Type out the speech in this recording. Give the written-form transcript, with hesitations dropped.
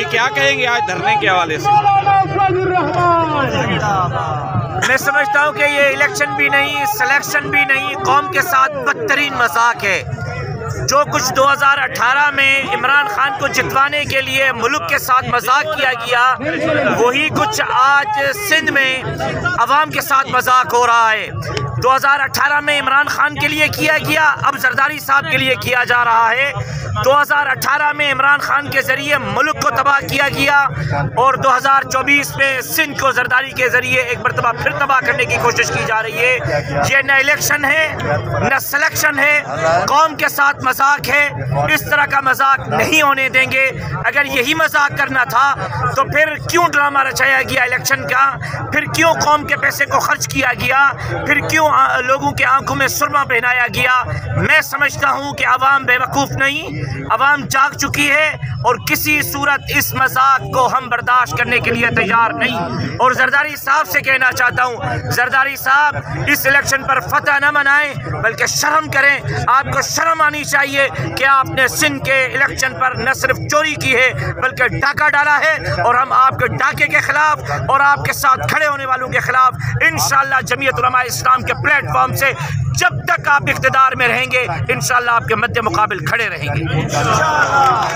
क्या कहेंगे आज धरने के हवाले से? मैं समझता हूँ कि ये इलेक्शन भी नहीं, सिलेक्शन भी नहीं, कौम के साथ बदतरीन मजाक है। जो कुछ 2018 में इमरान खान को जितवाने के लिए मुल्क के साथ मजाक किया गया, वही कुछ आज सिंध में अवाम के साथ मजाक हो रहा है। 2018 में इमरान खान के लिए किया गया, अब जरदारी साहब के लिए किया जा रहा है। 2018 में इमरान खान के जरिए मुल्क को तबाह किया गया और 2024 में सिंध को जरदारी के जरिए एक मरतबा फिर तबाह करने की कोशिश की जा रही है। ये न इलेक्शन है न सिलेक्शन है, कौम के साथ मजाक है। इस तरह का मजाक नहीं होने देंगे। अगर यही मजाक करना था तो फिर क्यों ड्रामा रचाया गया इलेक्शन का, फिर क्यों कौम के पैसे को खर्च किया गया, फिर क्यों लोगों के आंखों में सुरमा पहनाया गया। मैं समझता हूं कि अवाम बेवकूफ़ नहीं, अवाम जाग चुकी है और किसी सूरत इस मजाक को हम बर्दाश्त करने के लिए तैयार नहीं। और जरदारी साहब से कहना चाहता हूं, जरदारी साहब इस इलेक्शन पर फतह न मनाएं बल्कि शर्म करें। आपको शर्म आनी चाहिए कि आपने सिंध के इलेक्शन पर न सिर्फ चोरी की है बल्कि डाका डाला है। और हम आपके डाके के खिलाफ और आपके साथ खड़े होने वालों के खिलाफ इंशाअल्लाह जमीयत उलमा इस्लाम के प्लेटफॉर्म से जब तक आप इख्तिदार में रहेंगे इंशाअल्लाह आपके मद्दे मुकाबिल खड़े रहेंगे।